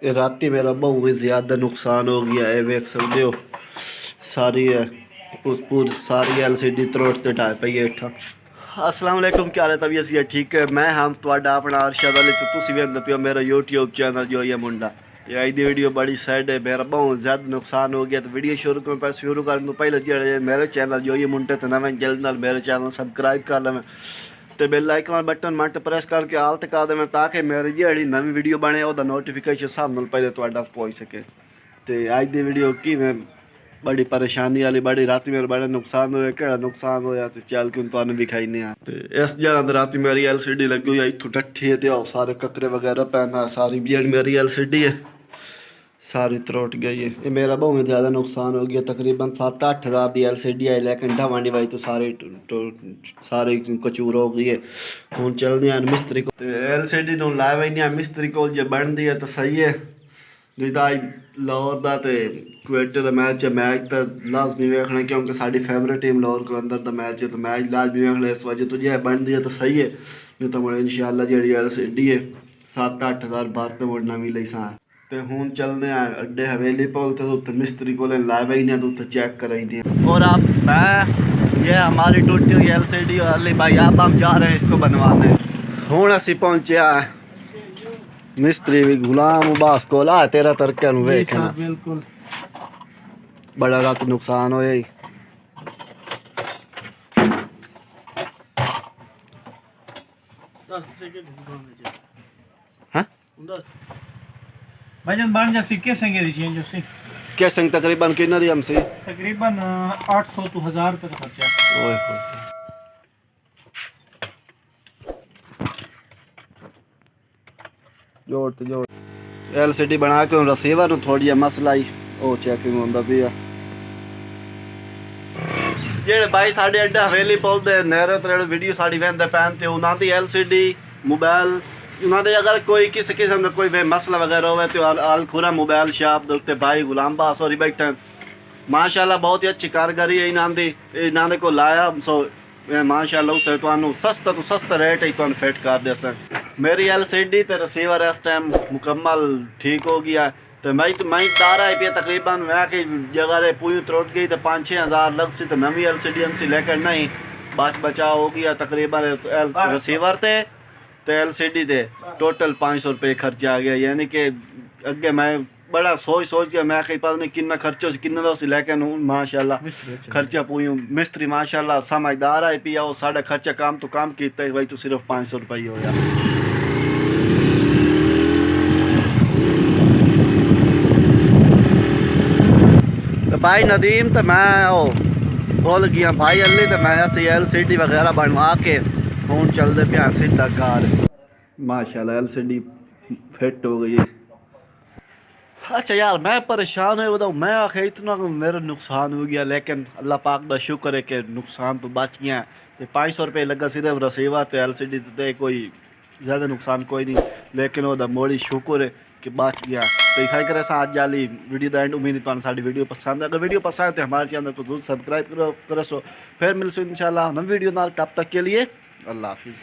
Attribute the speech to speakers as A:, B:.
A: ये राती मेरा बहुत ज़्यादा नुकसान हो गया है, वेख सकते हो सारी है पूरी सारी LCD त्रोड़ते ढाई पई है इठा। अस्सलाम वालेकुम, क्या हाल है? तबीयत सी ठीक है। मैं हम ਤੁਹਾਡਾ अपना अरशद अली तो तुसी वेंदे पियो मेरा YouTube चैनल जो है मुंडा। ते आज दी वीडियो बड़ी सैड है, मेरा बहुत ज़्यादा नुकसान हो गया। तो वीडियो शुरू करने तो पहले जो मेरे चैनल जो है मुंडे तो नवे जल्द नाल मेरे चैनल सब्सक्राइब कर लेवें तो बेल आइकन बटन मट प्रेस करके आल तक कर देवें ताकि मेरी जी नवी वीडियो बने ਉਹਦਾ नोटिफिकेशन सब नाल पहले ਤੁਹਾਡਾ पहुंच सके। तो अज दी वीडियो की मैं बड़ी परेशानी वाली बड़ी राती मेरा बड़ा नुकसान होया। केड़ा नुकसान होया तो चल के तुहानू दिखाईने आ। ते इस जगह ते राती मेरी LCD लगी हुई है, इत्थों टट्ठी है ते सारे कतरे वगैरह पैना सारी जेहड़ी मेरी LCD है सारी त्रोट गई है। ये मेरा बहुत ज़्यादा नुकसान हो गया, तकरीबन 7-8 हज़ार की LCD है, लेकिन ढावां डिवाई तो सारे कचूर हो गई है। हूँ चलते हैं मिस्त्री को LCD तो ला वही मिस्त्री को जो बनती है तो सही है, नहीं तो अज लाहौर का तो क्वेटर का मैच है। मैच तो लाजमी वेखना क्योंकि साड़ी फेवरेट टीम लाहौर के अंदर का मैच है, तो मैच लाजमी वेखना इस वजह तो जो बनती है तो सही है। नहीं तो मुझे इंशाल्लाह जी LCD है 7-8 हज़ार भारत में मुड़ना मिले सा। तो हूँ चलते हैं अड्डे हवेली पुल तो उत्तर मिस्त्री को ला ही नहीं तो उत्तर चेक कराई। और आप मैं ये हमारी टूटी हुई LCD और अली भाई आप हम जा रहे हैं इसको बनवाने। हूँ असी पहुँचे मिस्त्री भी गुलाम उबास को ला तेरा तरक्या वेखना
B: बिल्कुल
A: बड़ा रात नुकसान हो ही। हाँ
B: भाईजान बन जा सिक्के संगे दी चेंज उसे
A: क्या संग तकरीबन कितना दी हमसे
B: तकरीबन 800 तो 1000 रुपए का खर्चा।
A: ओए जोड़ तो जोड़ LCD बना के रिसीवर थोड़ी मसला ही वो चेकिंग होंदा पिया। जेड़े भाई साढ़े अड्डा हवेली पुल दे नहरे ते वीडियो साड़ी वेंदे पैन ते उन्हां दी LCD मोबाइल उन्हां दे अगर कोई किसी किस्म का कोई मसला वगैरह होवे तो आल खुरा मोबाइल शॉप दे उत्ते भाई गुलाम बास होरी बैठे माशाल्लाह बहुत ही अच्छी कारीगरी है इन्हां दी। इन्हां को लाया सो माशाल्लाह उसे तुहानू सस्ता तो सस्ता रेट ही तुहानू फिट कर दे सक। मेरी LCD ते रिसीवर इस टाइम मुकम्मल ठीक हो गया। तो मैं तारा है पे तकरीबन मैं कि जगह रे पूरी त्रोट गई तो 5-6 हज़ार लग सी तो नवी LCD हमसी लेकर नहीं बचा हो गया तकरीबन रिसीवर ते LCD ते टोटल 500 रुपये खर्चा आ गया। यानी कि अगे मैं बड़ा सोच के मैं कहीं पता नहीं कितना खर्चो किन्ना सी लेकिन माशाल्लाह खर्चा पूरी मिस्त्री माशाल्लाह समझदार है पिया वो साढ़ा खर्चा काम तो काम किया भाई तो सिर्फ 500 रुपये हो गया। तो भाई नदीम तो मैं ओ भूल गया भाई अली तो मैं LCD वगैरह बनवा के हूँ चलते पे सीधा घर माशाल्लाह LCD फिट हो गई। अच्छा यार मैं परेशान है बताऊँ मैं आखिर इतना मेरा नुकसान हो गया, लेकिन अल्लाह पाक का शुक्र है कि नुकसान तो बच गया। तो 500 रुपये लगा सिर्फ रिसीवर तो LCD तो कोई ज़्यादा नुकसान कोई नहीं, लेकिन वह मोड़ी शुक्र है कि बच गया। तो इस करे आज जाली वीडियो का एंड उम्मीद है साड़ी वीडियो पसंद है। अगर वीडियो पसंद है तो हमारे चैनल को जरूर सब्सक्राइब करो फिर मिलसो इंशाल्लाह नई वीडियो नाल। तब तक के लिए अल्लाह हाफिज़।